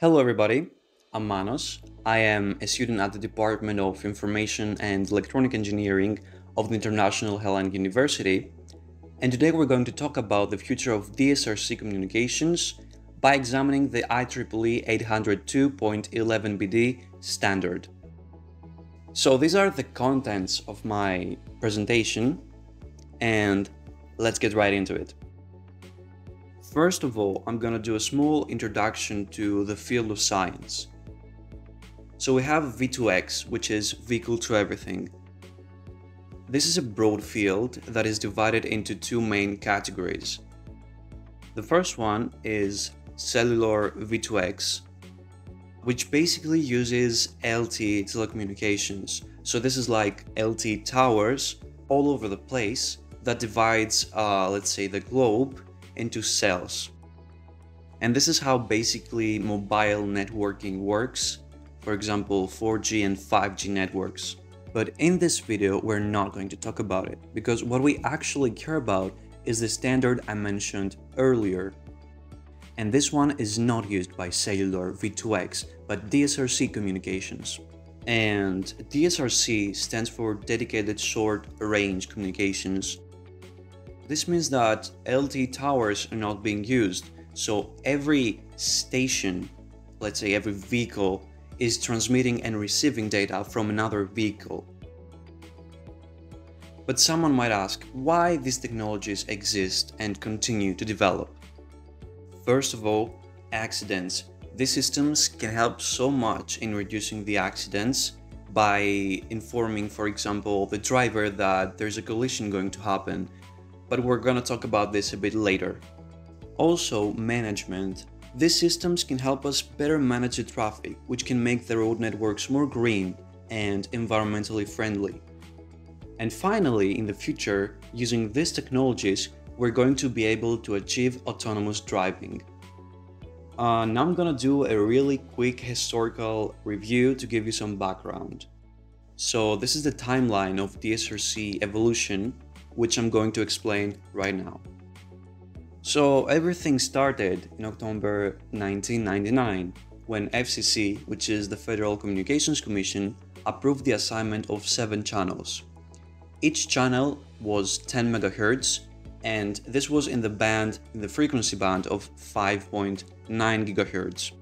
Hello everybody, I'm Manos. I am a student at the Department of Information and Electronic Engineering of the International Hellenic University, and today we're going to talk about the future of DSRC communications by examining the IEEE 802.11bd Standard. So these are the contents of my presentation, and let's get right into it. First of all, I'm going to do a small introduction to the field of science. So we have V2X, which is Vehicle to Everything. This is a broad field that is divided into two main categories. The first one is cellular V2X, which basically uses LTE telecommunications. So this is like LTE towers all over the place that divides, let's say, the globe into cells. And this is how basically mobile networking works, for example 4G and 5G networks. But in this video we're not going to talk about it, because what we actually care about is the standard I mentioned earlier. And this one is not used by cellular V2X, but DSRC communications. And DSRC stands for Dedicated Short Range Communications. This means that LTE towers are not being used, so every station, let's say every vehicle, is transmitting and receiving data from another vehicle. But someone might ask why these technologies exist and continue to develop. First of all, accidents. These systems can help so much in reducing the accidents by informing, for example, the driver that there's a collision going to happen. But we're gonna talk about this a bit later. Also, management. These systems can help us better manage the traffic, which can make the road networks more green and environmentally friendly. And finally, in the future, using these technologies, we're going to be able to achieve autonomous driving. Now I'm gonna do a really quick historical review to give you some background. So this is the timeline of DSRC evolution, which I'm going to explain right now. So everything started in October 1999 when FCC, which is the Federal Communications Commission, approved the assignment of 7 channels. Each channel was 10 MHz, and this was in the frequency band of 5.9 GHz.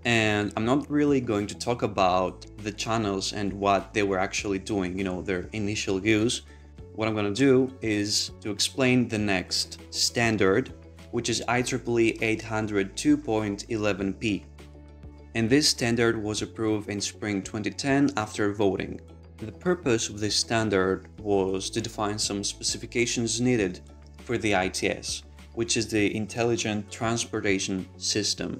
And I'm not really going to talk about the channels and what they were actually doing, their initial use. What I'm going to do is to explain the next standard, which is IEEE 802.11p. And this standard was approved in spring 2010 after voting. The purpose of this standard was to define some specifications needed for the ITS, which is the Intelligent Transportation System,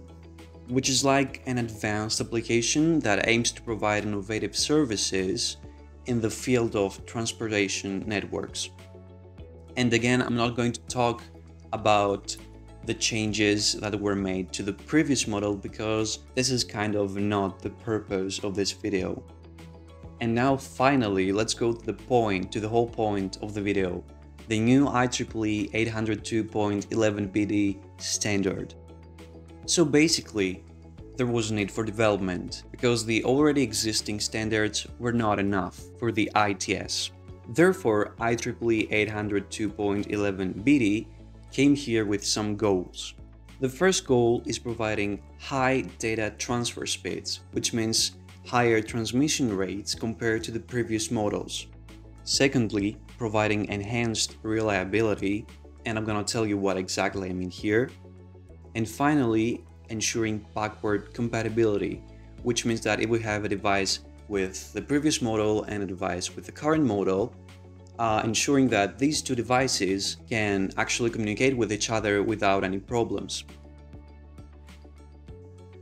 which is like an advanced application that aims to provide innovative services in the field of transportation networks. And again, I'm not going to talk about the changes that were made to the previous model, because this is kind of not the purpose of this video. And now finally, let's go to the whole point of the video, the new IEEE 802.11bd Standard. So basically, there was a need for development, because the already existing standards were not enough for the ITS. Therefore, IEEE 802.11bd came here with some goals. The first goal is providing high data transfer speeds, which means higher transmission rates compared to the previous models. Secondly, providing enhanced reliability, and I'm gonna tell you what exactly I mean here. And finally, ensuring backward compatibility, which means that if we have a device with the previous model and a device with the current model, ensuring that these two devices can actually communicate with each other without any problems.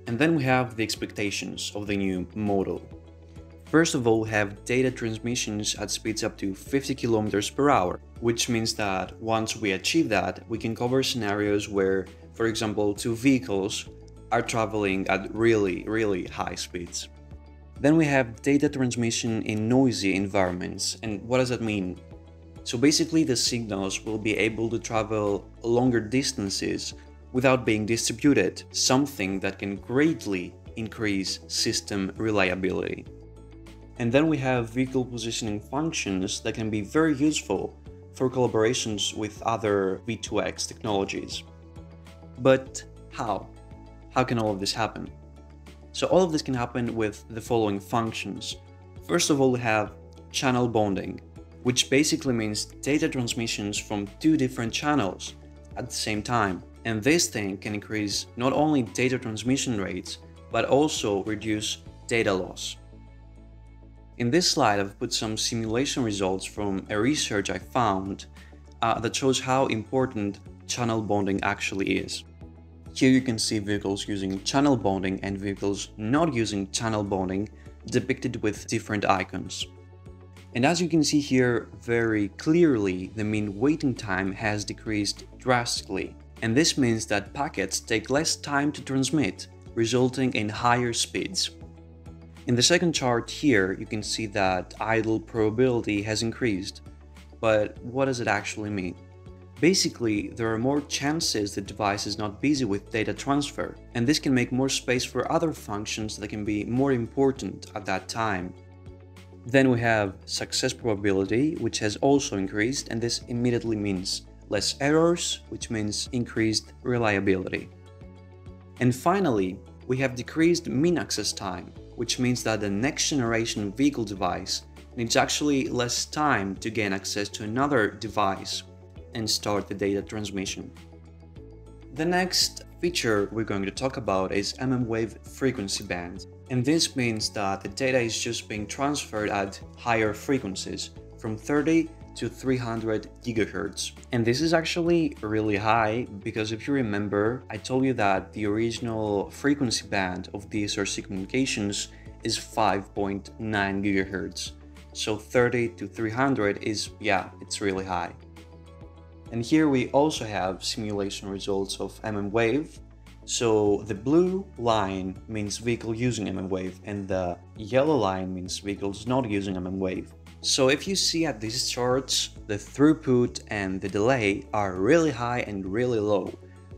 And then we have the expectations of the new model. First of all, we have data transmissions at speeds up to 50 km per hour, which means that once we achieve that, we can cover scenarios where, for example, 2 vehicles are traveling at really high speeds. Then we have data transmission in noisy environments. And what does that mean? So basically the signals will be able to travel longer distances without being distributed, something that can greatly increase system reliability. And then we have vehicle positioning functions that can be very useful for collaborations with other V2X technologies. But how? How can all of this happen? So all of this can happen with the following functions. First of all, we have channel bonding, which basically means data transmissions from two different channels at the same time. And this thing can increase not only data transmission rates, but also reduce data loss. In this slide, I've put some simulation results from a research I found that shows how important channel bonding actually is. Here you can see vehicles using channel bonding and vehicles not using channel bonding depicted with different icons. And as you can see here very clearly, the mean waiting time has decreased drastically. And this means that packets take less time to transmit, resulting in higher speeds. In the second chart here, you can see that idle probability has increased. But what does it actually mean? Basically, there are more chances the device is not busy with data transfer, and this can make more space for other functions that can be more important at that time. Then we have success probability, which has also increased, and this immediately means less errors, which means increased reliability. And finally, we have decreased mean access time, which means that the next generation vehicle device needs actually less time to gain access to another device and start the data transmission. The next feature we're going to talk about is mmWave frequency band. And this means that the data is just being transferred at higher frequencies, from 30 to 300 GHz. And this is actually really high because if you remember, I told you that the original frequency band of DSRC communications is 5.9 GHz. So 30 to 300 is, yeah, it's really high. And here we also have simulation results of mmWave. So the blue line means vehicle using mmWave and the yellow line means vehicles not using mmWave. So if you see at these charts, the throughput and the delay are really high and really low.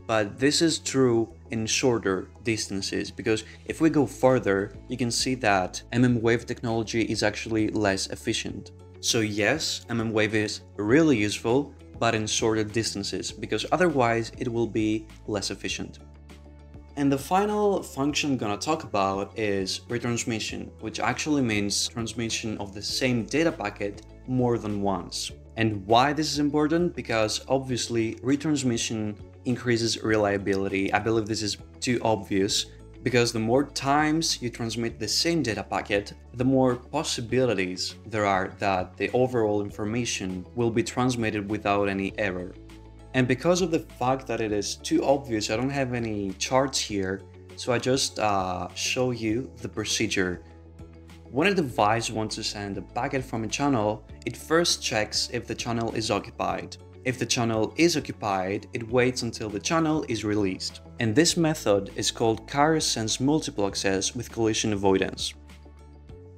But this is true in shorter distances, because if we go further, you can see that mmWave technology is actually less efficient. So yes, mmWave is really useful, but in shorter distances, because otherwise it will be less efficient. And the final function I'm gonna talk about is retransmission, which actually means transmission of the same data packet more than once. And why this is important? Because obviously retransmission increases reliability. I believe this is too obvious, because the more times you transmit the same data packet, the more possibilities there are that the overall information will be transmitted without any error. And because of the fact that it is too obvious, I don't have any charts here, so I just show you the procedure. When a device wants to send a packet from a channel, it first checks if the channel is occupied. If the channel is occupied, it waits until the channel is released. And this method is called carrier sense multiple access with collision avoidance.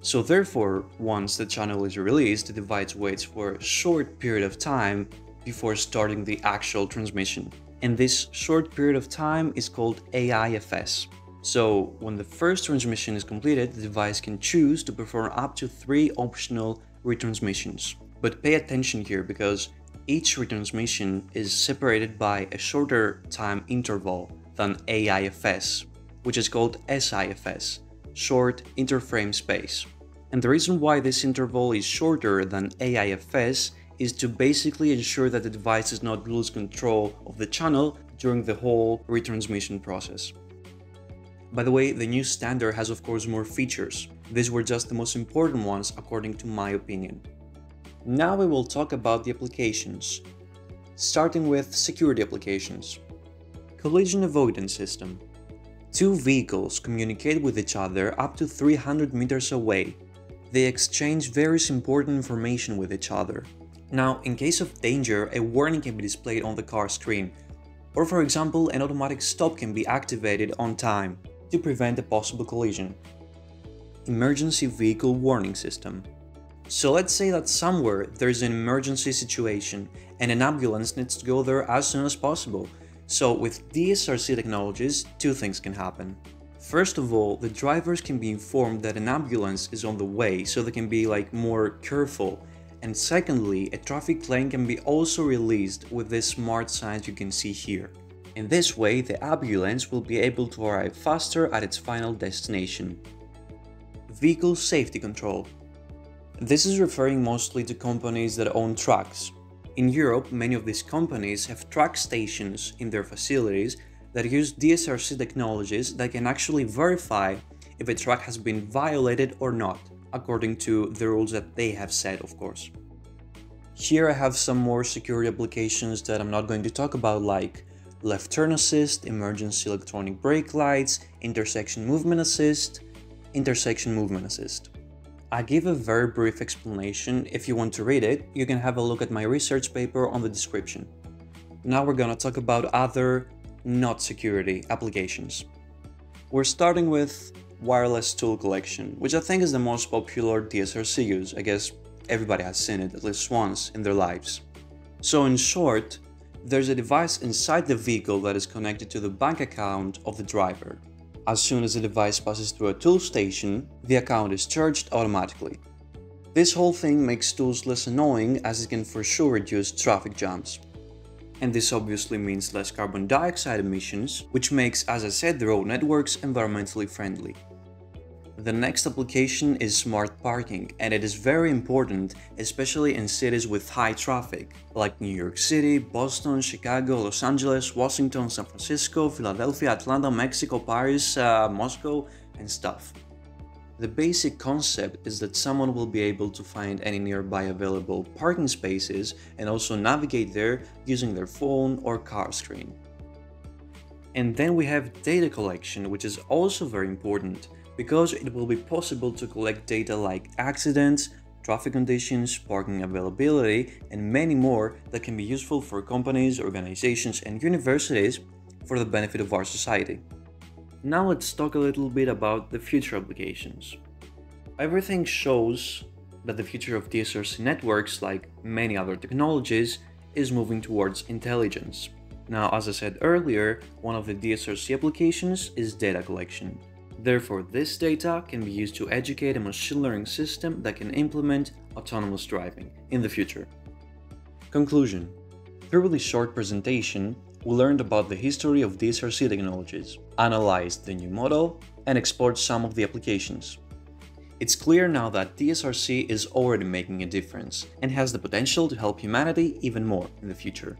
So therefore, once the channel is released, the device waits for a short period of time before starting the actual transmission. And this short period of time is called AIFS. So when the first transmission is completed, the device can choose to perform up to 3 optional retransmissions. But pay attention here, because each retransmission is separated by a shorter time interval than AIFS, which is called SIFS, short interframe space. And the reason why this interval is shorter than AIFS is to basically ensure that the device does not lose control of the channel during the whole retransmission process. By the way, the new standard has of course more features. These were just the most important ones according to my opinion. Now we will talk about the applications, starting with security applications. Collision avoidance system. 2 vehicles communicate with each other up to 300 meters away. They exchange various important information with each other. Now, in case of danger, a warning can be displayed on the car screen, or for example, an automatic stop can be activated on time to prevent a possible collision. Emergency vehicle warning system. So let's say that somewhere there's an emergency situation and an ambulance needs to go there as soon as possible. So with DSRC technologies, two things can happen. First of all, the drivers can be informed that an ambulance is on the way, so they can be more careful. And secondly, a traffic lane can be also released with this smart signs you can see here. In this way, the ambulance will be able to arrive faster at its final destination. Vehicle safety control. This is referring mostly to companies that own trucks. In Europe, many of these companies have truck stations in their facilities that use DSRC technologies that can actually verify if a truck has been violated or not, according to the rules that they have set, of course. Here I have some more security applications that I'm not going to talk about, like left turn assist, emergency electronic brake lights, intersection movement assist. I give a very brief explanation. If you want to read it, you can have a look at my research paper on the description. Now we're gonna talk about other not security applications. We're starting with wireless tool collection, which I think is the most popular DSRC use. I guess everybody has seen it at least once in their lives. So in short, there's a device inside the vehicle that is connected to the bank account of the driver. As soon as the device passes through a tool station, the account is charged automatically. This whole thing makes tools less annoying, as it can for sure reduce traffic jams. And this obviously means less carbon dioxide emissions, which makes, as I said, the road networks environmentally friendly. The next application is smart parking, and it is very important, especially in cities with high traffic, like New York City, Boston, Chicago, Los Angeles, Washington, San Francisco, Philadelphia, Atlanta, Mexico, Paris, Moscow, and stuff. The basic concept is that someone will be able to find any nearby available parking spaces and also navigate there using their phone or car screen. And then we have data collection, which is also very important, because it will be possible to collect data like accidents, traffic conditions, parking availability, and many more that can be useful for companies, organizations, and universities for the benefit of our society. Now let's talk a little bit about the future applications. Everything shows that the future of DSRC networks, like many other technologies, is moving towards intelligence. Now, as I said earlier, one of the DSRC applications is data collection. Therefore, this data can be used to educate a machine learning system that can implement autonomous driving in the future. Conclusion. Through this short presentation, we learned about the history of DSRC technologies, analyzed the new model, and explored some of the applications. It's clear now that DSRC is already making a difference and has the potential to help humanity even more in the future.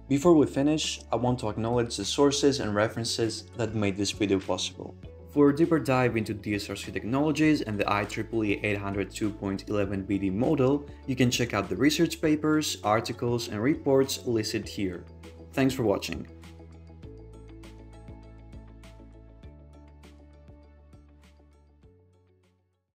Before we finish, I want to acknowledge the sources and references that made this video possible. For a deeper dive into DSRC technologies and the IEEE 802.11bd model, you can check out the research papers, articles, and reports listed here. Thanks for watching.